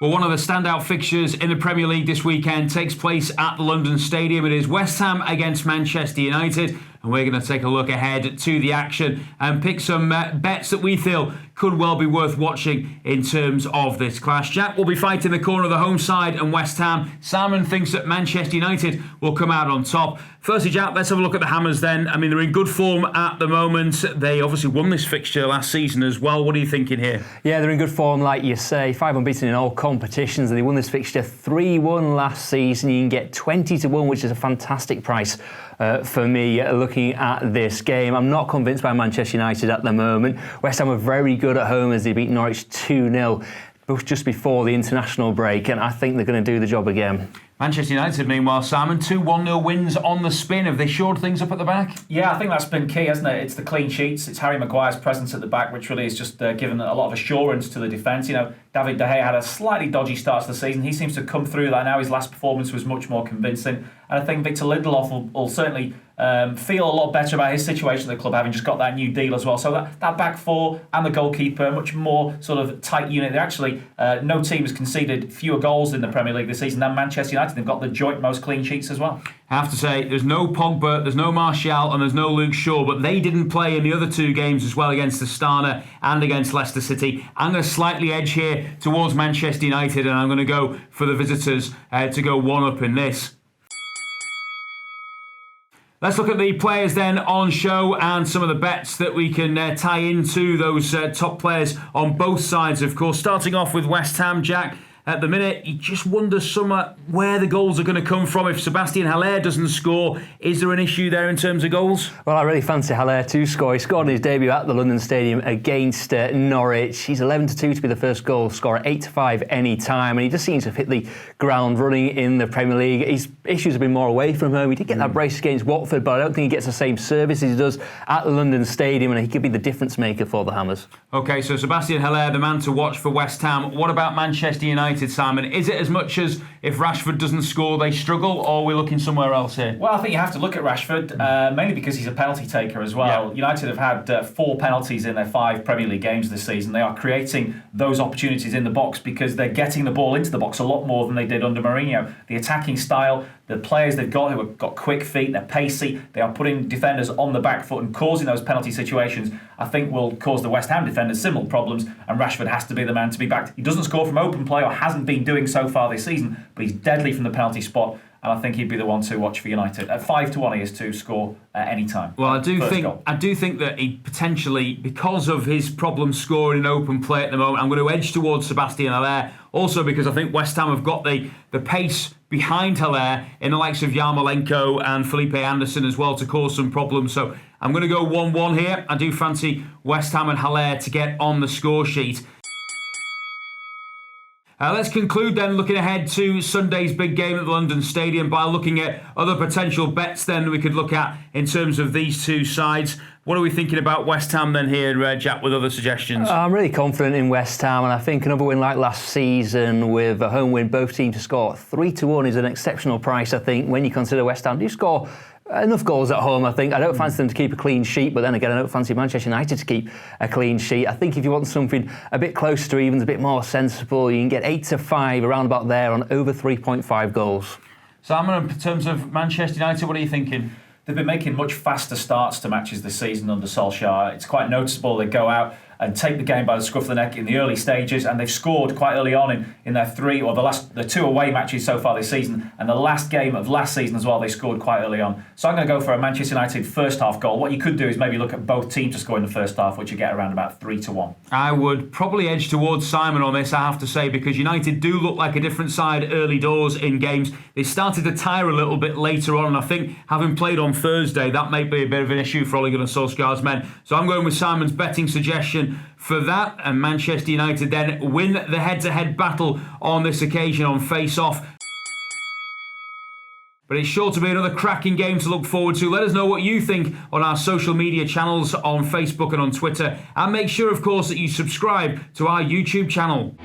Well, one of the standout fixtures in the Premier League this weekend takes place at the London Stadium. It is West Ham against Manchester United, and we're going to take a look ahead to the action and pick some bets that we feel could well be worth watching in terms of this clash. Jack will be fighting the corner of the home side and West Ham. Simon thinks that Manchester United will come out on top. Firstly, Jack, let's have a look at the Hammers then. I mean, they're in good form at the moment. They obviously won this fixture last season as well. What are you thinking here? Yeah, they're in good form, like you say. 5 unbeaten in all competitions, and they won this fixture 3-1 last season. You can get 20-1, which is a fantastic price for me looking at this game. I'm not convinced by Manchester United at the moment. West Ham were very good at home as they beat Norwich 2-0 just before the international break, and I think they're going to do the job again. Manchester United, meanwhile, Simon, 2 1-0 wins on the spin. Have they shored things up at the back? Yeah, I think that's been key, hasn't it? It's the clean sheets. It's Harry Maguire's presence at the back, which really has just given a lot of assurance to the defence. You know, David De Gea had a slightly dodgy start to the season. He seems to have come through that now. His last performance was much more convincing. And I think Victor Lindelof will certainly feel a lot better about his situation at the club, having just got that new deal as well. So that back four and the goalkeeper, much more sort of tight unit. They actually, no team has conceded fewer goals in the Premier League this season than Manchester United. They've got the joint most clean sheets as well. I have to say, there's no Pogba, there's no Martial, and there's no Luke Shaw, but they didn't play in the other 2 games as well, against Astana and against Leicester City. I'm going to slightly edge here towards Manchester United, and I'm going to go for the visitors to go 1-up in this. Let's look at the players then on show and some of the bets that we can tie into those top players on both sides, of course. Starting off with West Ham, Jack. At the minute, you just wonder where the goals are going to come from. If Sebastian Haller doesn't score, is there an issue there in terms of goals? Well, I really fancy Haller to score. He scored in his debut at the London Stadium against Norwich. He's 11-2 to be the first goal scorer, 8-5 any time, and he just seems to have hit the ground running in the Premier League. His issues have been more away from home. He did get that brace against Watford, but I don't think he gets the same service as he does at the London Stadium, and he could be the difference maker for the Hammers. OK, so Sebastian Haller, the man to watch for West Ham. What about Manchester United, Simon? Is it as much as if Rashford doesn't score, they struggle, or are we looking somewhere else here? Well, I think you have to look at Rashford, mainly because he's a penalty taker as well. Yeah. United have had 4 penalties in their 5 Premier League games this season. They are creating those opportunities in the box because they're getting the ball into the box a lot more than they did under Mourinho. The attacking style, the players they've got who have got quick feet, they're pacey, they are putting defenders on the back foot and causing those penalty situations, I think will cause the West Ham defenders similar problems, and Rashford has to be the man to be backed. He doesn't score from open play, or hasn't been doing so far this season, but he's deadly from the penalty spot, and I think he'd be the one to watch for United. At 5-1 he is to score at any time. Well, I do think that he potentially, because of his problems scoring in open play at the moment, I'm going to edge towards Sebastian Haller. Also because I think West Ham have got the pace behind Haller in the likes of Yarmolenko and Felipe Anderson as well to cause some problems. So I'm going to go 1-1 here. I do fancy West Ham and Haller to get on the score sheet. Let's conclude then, looking ahead to Sunday's big game at the London Stadium, by looking at other potential bets then we could look at in terms of these 2 sides. What are we thinking about West Ham then here, Jack, with other suggestions? I'm really confident in West Ham, and I think another win like last season with a home win, both teams to score 3-1 is an exceptional price, I think, when you consider West Ham do score enough goals at home, I think. I don't fancy them to keep a clean sheet, but then again, I don't fancy Manchester United to keep a clean sheet. I think if you want something a bit closer to evens, a bit more sensible, you can get 8-5 around about there on over 3.5 goals. Simon, in terms of Manchester United, what are you thinking? They've been making much faster starts to matches this season under Solskjaer. It's quite noticeable. They go out and take the game by the scruff of the neck in the early stages, and they've scored quite early on in their 3 or the 2 away matches so far this season, and the last game of last season as well, they scored quite early on. So I'm going to go for a Manchester United first half goal. What you could do is maybe look at both teams to score in the first half, which you get around about 3-1. I would probably edge towards Simon on this, I have to say, because United do look like a different side early doors in games. They started to tire a little bit later on, and I think having played on Thursday, that may be a bit of an issue for Ole Gunnar Solskjaer's men. So I'm going with Simon's betting suggestion for that, and Manchester United then win the head-to-head battle on this occasion on face-off. But it's sure to be another cracking game to look forward to. Let us know what you think on our social media channels on Facebook and on Twitter, and make sure, of course, that you subscribe to our YouTube channel.